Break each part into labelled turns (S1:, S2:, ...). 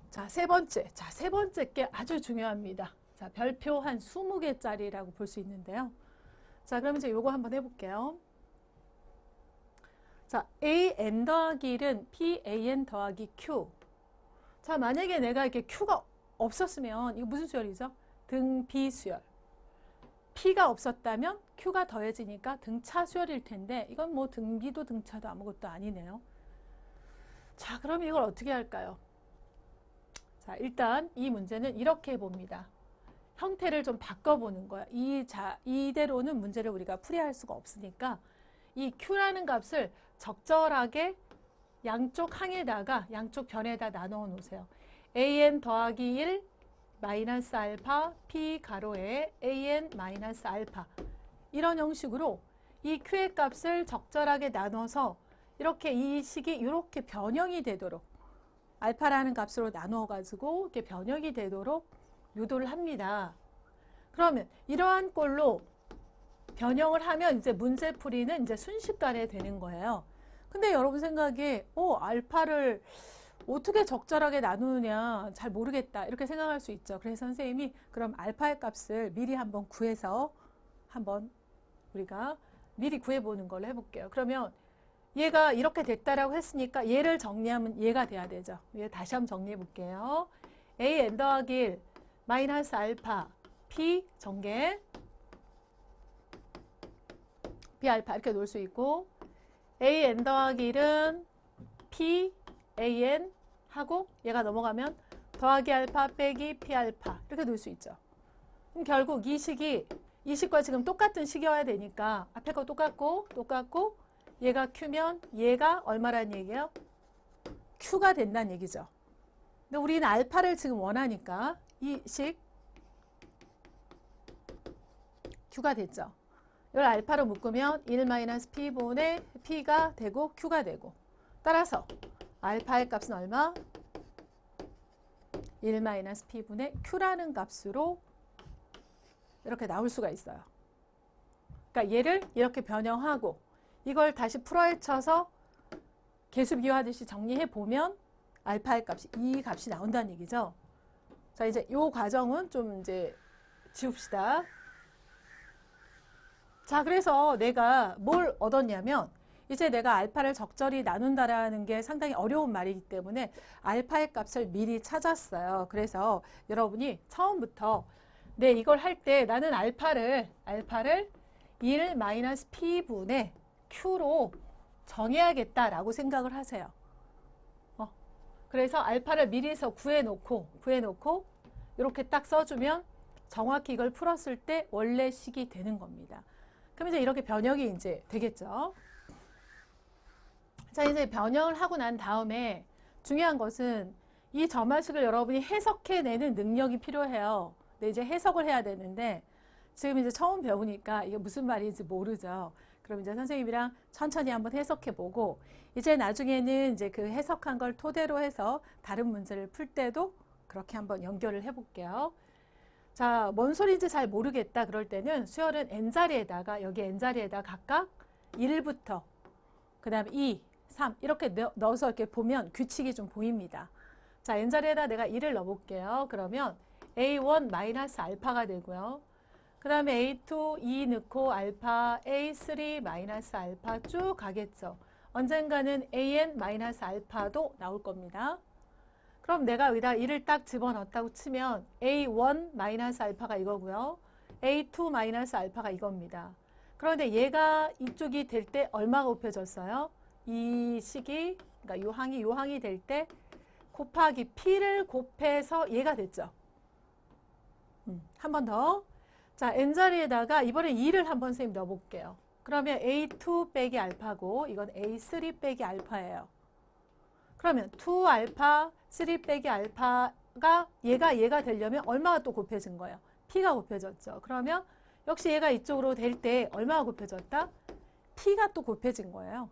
S1: 자, 세 번째. 자, 세 번째 게 아주 중요합니다. 자, 별표 한 20개짜리라고 볼 수 있는데요. 자, 그럼 이제 요거 한번 해볼게요. 자, an 더하기 1은 pan 더하기 q. 자, 만약에 내가 이렇게 q가 없었으면 이거 무슨 수열이죠? 등비 수열. p가 없었다면 q가 더해지니까 등차 수열일 텐데 이건 뭐 등비도 등차도 아무것도 아니네요. 자, 그럼 이걸 어떻게 할까요? 자, 일단 이 문제는 이렇게 봅니다. 형태를 좀 바꿔보는 거야. 이대로는 문제를 우리가 풀이할 수가 없으니까 이 q라는 값을 적절하게 양쪽 항에다가 양쪽 변에다 나눠 놓으세요. an 더하기 1 마이너스 알파 p 가로에 an 마이너스 알파 이런 형식으로 이 q의 값을 적절하게 나눠서 이렇게 이 식이 이렇게 변형이 되도록 알파라는 값으로 나누어 가지고 이렇게 변형이 되도록 유도를 합니다. 그러면 이러한 꼴로 변형을 하면 이제 문제풀이는 이제 순식간에 되는 거예요. 근데 여러분 생각에 알파를 어떻게 적절하게 나누느냐 잘 모르겠다 이렇게 생각할 수 있죠. 그래서 선생님이 그럼 알파의 값을 미리 한번 구해서 한번 우리가 미리 구해보는 걸로 해볼게요. 그러면 얘가 이렇게 됐다라고 했으니까 얘를 정리하면 얘가 돼야 되죠. 얘 다시 한번 정리해 볼게요. an 더하기 1 마이너스 알파 p 전개 b 알파 이렇게 놓을 수 있고 an 더하기 1은 p an 하고 얘가 넘어가면 더하기 알파 빼기 p 알파 이렇게 놓을 수 있죠. 그럼 결국 이 식과 지금 똑같은 식이어야 되니까 앞에 거 똑같고 얘가 q면 얘가 얼마란 얘기예요? q가 된다는 얘기죠. 근데 우리는 알파를 지금 원하니까 이 식 q가 됐죠. 이걸 알파로 묶으면 1-p분의 p가 되고 q가 되고 따라서 알파의 값은 얼마? 1-p분의 q라는 값으로 이렇게 나올 수가 있어요. 그러니까 얘를 이렇게 변형하고 이걸 다시 풀어헤쳐서 계수 비교하듯이 정리해 보면 알파의 값이 이 값이 나온다는 얘기죠. 자, 이제 이 과정은 좀 이제 지웁시다. 자, 그래서 내가 뭘 얻었냐면 이제 내가 알파를 적절히 나눈다라는 게 상당히 어려운 말이기 때문에 알파의 값을 미리 찾았어요. 그래서 여러분이 처음부터 이걸 할 때 나는 알파를 1-p분의 q로 정해야겠다라고 생각을 하세요. 그래서 알파를 미리서 구해놓고 이렇게 딱 써주면 정확히 이걸 풀었을 때 원래 식이 되는 겁니다. 그럼 이제 이렇게 변형이 이제 되겠죠. 자, 이제 변형을 하고 난 다음에 중요한 것은 이 점화식을 여러분이 해석해내는 능력이 필요해요. 근데 이제 해석을 해야 되는데 지금 이제 처음 배우니까 이게 무슨 말인지 모르죠. 그럼 이제 선생님이랑 천천히 한번 해석해보고 이제 나중에는 이제 그 해석한 걸 토대로 해서 다른 문제를 풀 때도 그렇게 한번 연결을 해볼게요. 자, 뭔 소리인지 잘 모르겠다 그럴 때는 수열은 n자리에다가 여기 n자리에다 각각 1부터 그 다음에 2, 3 이렇게 넣어서 이렇게 보면 규칙이 좀 보입니다. 자, n자리에다 내가 1을 넣어볼게요. 그러면 a1 마이너스 알파가 되고요. 그 다음에 a2 2 넣고 알파 a3 마이너스 알파 쭉 가겠죠. 언젠가는 an 마이너스 알파도 나올 겁니다. 그럼 내가 여기다 1을 딱 집어넣었다고 치면 a1 마이너스 알파가 이거고요. a2 마이너스 알파가 이겁니다. 그런데 얘가 이쪽이 될 때 얼마가 곱해졌어요? 이 식이 그러니까 요 항이 될 때 곱하기 p를 곱해서 얘가 됐죠. 한 번 더. 자, n자리에다가 이번에 2를 한번 선생님 넣어볼게요. 그러면 a2 빼기 알파고 이건 a3 빼기 알파예요. 그러면 2알파 3 빼기 알파가 얘가 되려면 얼마가 또 곱해진 거예요? p가 곱해졌죠. 그러면 역시 얘가 이쪽으로 될 때 얼마가 곱해졌다? p가 또 곱해진 거예요.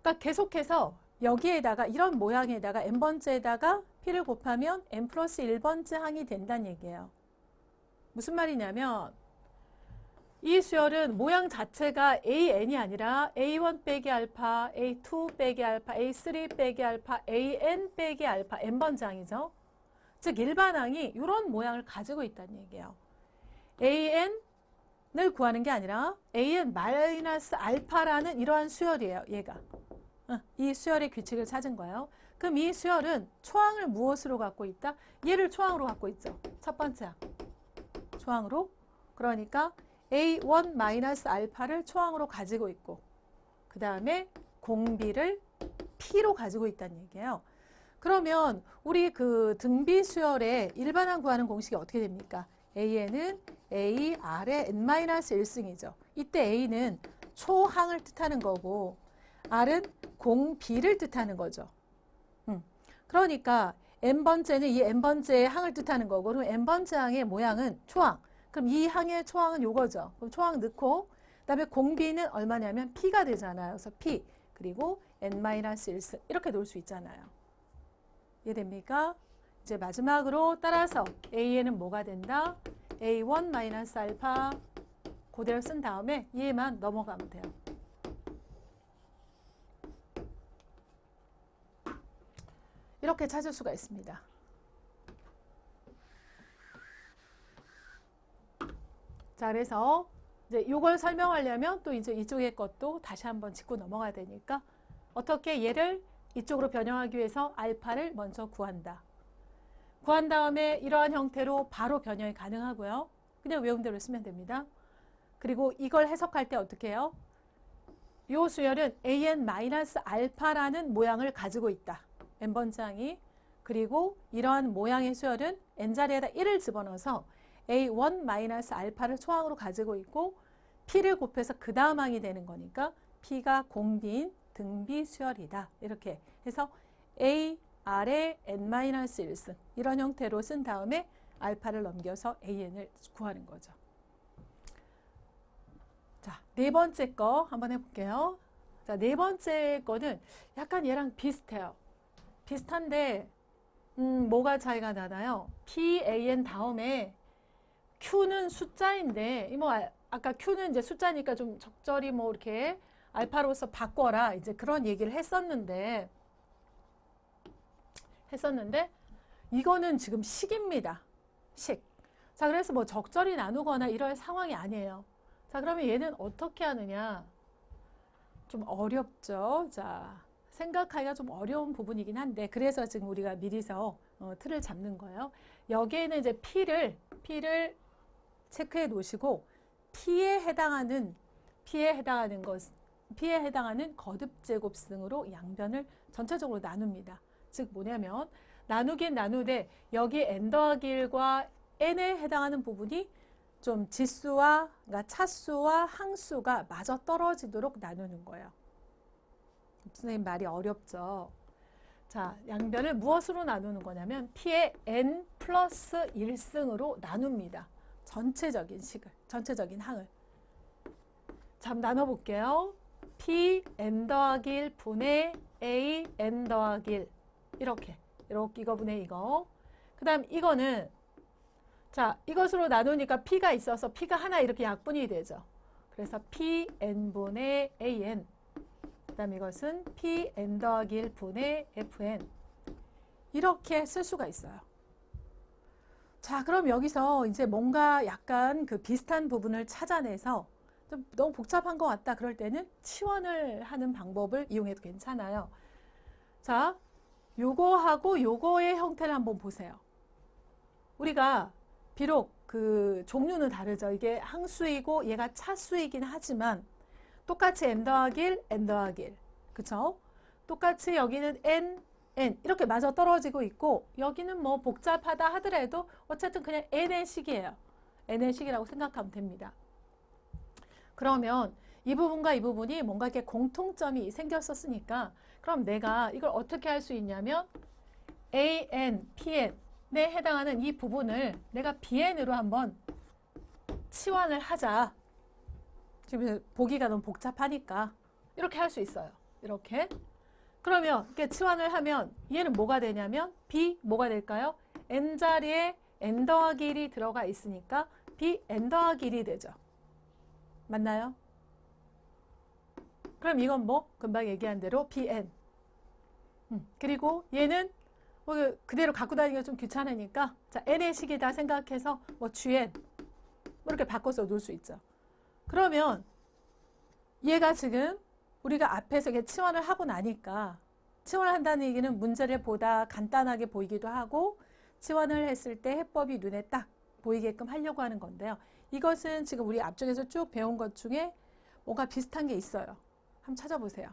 S1: 그러니까 계속해서 여기에다가 이런 모양에다가 n번째에다가 p를 곱하면 n 플러스 1번째 항이 된다는 얘기예요. 무슨 말이냐면 이 수열은 모양 자체가 an이 아니라 a1 빼기 알파, a2 빼기 알파, a3 빼기 알파, an 빼기 알파 n번째 항이죠. 즉 일반항이 이런 모양을 가지고 있다는 얘기예요. an을 구하는 게 아니라 an-알파라는 이러한 수열이에요. 얘가. 이 수열의 규칙을 찾은 거예요. 그럼 이 수열은 초항을 무엇으로 갖고 있다? 얘를 초항으로 갖고 있죠. 첫 번째 항. 초항으로. 그러니까 a1-알파를 초항으로 가지고 있고 그 다음에 공비를 p로 가지고 있다는 얘기예요. 그러면 우리 그 등비 수열의 일반항 구하는 공식이 어떻게 됩니까? a는 a, r의 n-1승이죠. 이때 a는 초항을 뜻하는 거고 r은 공비를 뜻하는 거죠. 그러니까 n번째는 이 n번째의 항을 뜻하는 거고 그럼 n번째 항의 모양은 초항. 그럼 이 항의 초항은 요거죠. 그럼 초항 넣고 그다음에 공비는 얼마냐면 p가 되잖아요. 그래서 p 그리고 n-1승 이렇게 놓을 수 있잖아요. 이해됩니까? 이제 마지막으로 따라서 a는 뭐가 된다? a1-알파 그대로 쓴 다음에 얘만 넘어가면 돼요. 이렇게 찾을 수가 있습니다. 자, 그래서 이제 이걸 설명하려면 또 이제 이쪽의 것도 다시 한번 짚고 넘어가야 되니까 어떻게 얘를 이쪽으로 변형하기 위해서 알파를 먼저 구한다. 구한 다음에 이러한 형태로 바로 변형이 가능하고요. 그냥 외운 대로 쓰면 됩니다. 그리고 이걸 해석할 때 어떻게 해요? 이 수열은 an-알파라는 모양을 가지고 있다. n번째 항이. 그리고 이러한 모양의 수열은 n자리에다 1을 집어넣어서 a1-알파를 초항으로 가지고 있고 p를 곱해서 그 다음 항이 되는 거니까 p가 공비인 등비 수열이다. 이렇게 해서 a, r의 n-1승 이런 형태로 쓴 다음에 알파를 넘겨서 an을 구하는 거죠. 자, 네 번째 거 한번 해볼게요. 자, 네 번째 거는 약간 얘랑 비슷해요. 비슷한데 뭐가 차이가 나나요? pan 다음에 q는 숫자인데 뭐 아까 q는 이제 숫자니까 좀 적절히 뭐 이렇게 알파로서 바꿔라 이제 그런 얘기를 했었는데 이거는 지금 식입니다. 식. 자, 그래서 뭐 적절히 나누거나 이럴 상황이 아니에요. 자, 그러면 얘는 어떻게 하느냐? 좀 어렵죠. 자, 생각하기가 좀 어려운 부분이긴 한데 그래서 지금 우리가 미리서 틀을 잡는 거예요. 여기에는 이제 P를 체크해 놓으시고 P에 해당하는 거듭제곱승으로 양변을 전체적으로 나눕니다. 즉 뭐냐면 나누긴 나누되 여기 n 더하기 1과 n에 해당하는 부분이 좀 지수와 그러니까 차수와 항수가 마저 떨어지도록 나누는 거예요. 선생님 말이 어렵죠. 자, 양변을 무엇으로 나누는 거냐면 P의 n 플러스 1승으로 나눕니다. 전체적인 식을, 전체적인 항을. 자, 한번 나눠볼게요. P n 더하기 1 분의 A n 더하기 1 이렇게 이거 분의 이거. 그 다음 이거는 자, 이것으로 나누니까 P가 있어서 P가 하나 이렇게 약분이 되죠. 그래서 Pn분의 AN 그 다음 이것은 Pn 더하기 1 분의 FN 이렇게 쓸 수가 있어요. 자, 그럼 여기서 이제 뭔가 약간 그 비슷한 부분을 찾아내서 좀 너무 복잡한 것 같다 그럴 때는 치환을 하는 방법을 이용해도 괜찮아요. 자, 요거하고 요거의 형태를 한번 보세요. 우리가 비록 그 종류는 다르죠. 이게 항수이고 얘가 차수이긴 하지만 똑같이 n 더하기 1, n 더하기 1. 그쵸? 똑같이 여기는 n 이렇게 맞아 떨어지고 있고 여기는 뭐 복잡하다 하더라도 어쨌든 그냥 n의 식이에요. n의 식이라고 생각하면 됩니다. 그러면 이 부분과 이 부분이 뭔가 이렇게 공통점이 생겼었으니까 그럼 내가 이걸 어떻게 할 수 있냐면 an, pn에 해당하는 이 부분을 내가 bn으로 한번 치환을 하자. 지금 보기가 너무 복잡하니까 이렇게 할 수 있어요. 이렇게. 그러면 이렇게 치환을 하면 얘는 뭐가 되냐면 b 뭐가 될까요? n자리에 n 더하기 1이 들어가 있으니까 b n 더하기 1이 되죠. 맞나요? 그럼 이건 뭐 금방 얘기한 대로 bn. 그리고 얘는 그대로 갖고 다니기가 좀 귀찮으니까 자, n의 식이다 생각해서 뭐 gn 뭐 이렇게 바꿔서 놓을 수 있죠. 그러면 얘가 지금 우리가 앞에서 이렇게 치환을 하고 나니까 치환을 한다는 얘기는 문제를 보다 간단하게 보이기도 하고 치환을 했을 때 해법이 눈에 딱 보이게끔 하려고 하는 건데요. 이것은 지금 우리 앞쪽에서 쭉 배운 것 중에 뭔가 비슷한 게 있어요. 한번 찾아보세요.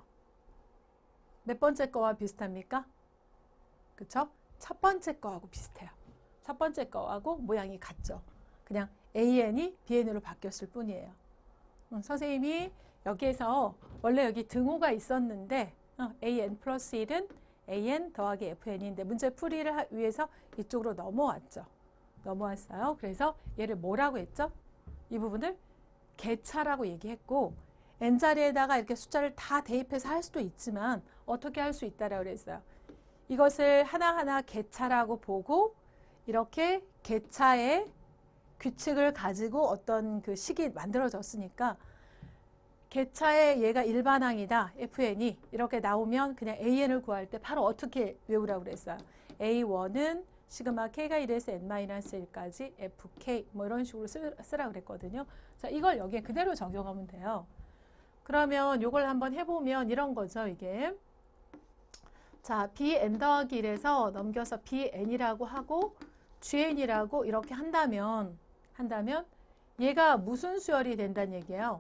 S1: 몇 번째 거와 비슷합니까? 그쵸? 첫 번째 거하고 비슷해요. 첫 번째 거하고 모양이 같죠. 그냥 AN이 BN으로 바뀌었을 뿐이에요. 선생님이 여기에서 원래 여기 등호가 있었는데 AN 플러스 1은 AN 더하기 FN인데 문제 풀이를 위해서 이쪽으로 넘어왔죠. 넘어왔어요. 그래서 얘를 뭐라고 했죠? 이 부분을 개차라고 얘기했고 n자리에다가 이렇게 숫자를 다 대입해서 할 수도 있지만 어떻게 할 수 있다라고 그랬어요. 이것을 하나하나 개차라고 보고 이렇게 개차의 규칙을 가지고 어떤 그 식이 만들어졌으니까 개차의 얘가 일반항이다. FN이 이렇게 나오면 그냥 AN을 구할 때 바로 어떻게 외우라고 그랬어요. A1은 시그마 K가 1에서 N-1까지 FK 뭐 이런 식으로 쓰라고 그랬거든요. 자, 이걸 여기에 그대로 적용하면 돼요. 그러면 이걸 한번 해보면 이런 거죠. 이게 자, BN 더하기 1에서 넘겨서 BN이라고 하고 GN이라고 이렇게 한다면 얘가 무슨 수열이 된다는 얘기예요.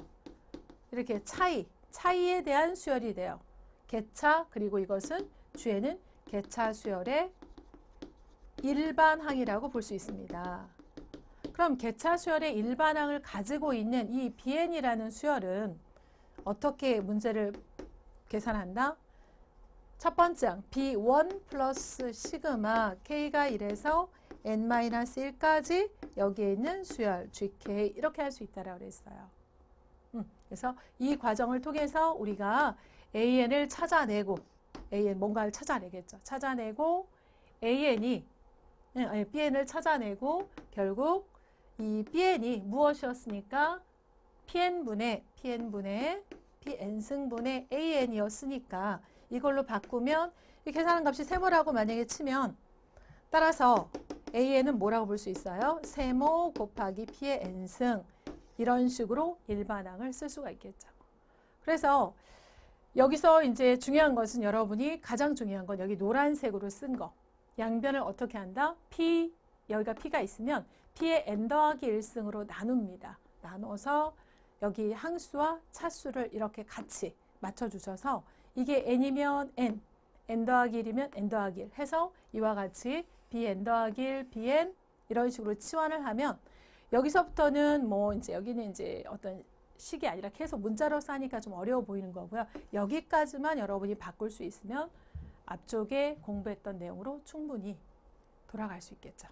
S1: 이렇게 차이에 대한 수열이 돼요. 개차 그리고 이것은 GN은 개차 수열의 일반항이라고 볼 수 있습니다. 그럼 개차 수열의 일반항을 가지고 있는 이 BN이라는 수열은 어떻게 문제를 계산한다? 첫 번째 항 B1 플러스 시그마 K가 1에서 N-1까지 여기에 있는 수열 GK 이렇게 할 수 있다라고 그랬어요. 그래서 이 과정을 통해서 우리가 AN을 찾아내고 AN 뭔가를 찾아내겠죠. 찾아내고 BN을 찾아내고 결국 이 BN이 무엇이었습니까? PN분의 PN승분의 AN이었으니까 이걸로 바꾸면 이 계산한 값이 세모라고 만약에 치면 따라서 AN은 뭐라고 볼 수 있어요? 세모 곱하기 P의 N승 이런 식으로 일반항을 쓸 수가 있겠죠. 그래서 여기서 이제 중요한 것은 여러분이 가장 중요한 건 여기 노란색으로 쓴 거. 양변을 어떻게 한다? P, 여기가 P가 있으면 P의 N 더하기 1승으로 나눕니다. 나눠서 여기 항수와 차수를 이렇게 같이 맞춰주셔서 이게 N이면 N, N 더하기 1이면 N 더하기 1 해서 이와 같이 BN 더하기 1, BN 이런 식으로 치환을 하면 여기서부터는 뭐 이제 여기는 이제 어떤 식이 아니라 계속 문자로 쓰니까 좀 어려워 보이는 거고요. 여기까지만 여러분이 바꿀 수 있으면 앞쪽에 공부했던 내용으로 충분히 돌아갈 수 있겠죠.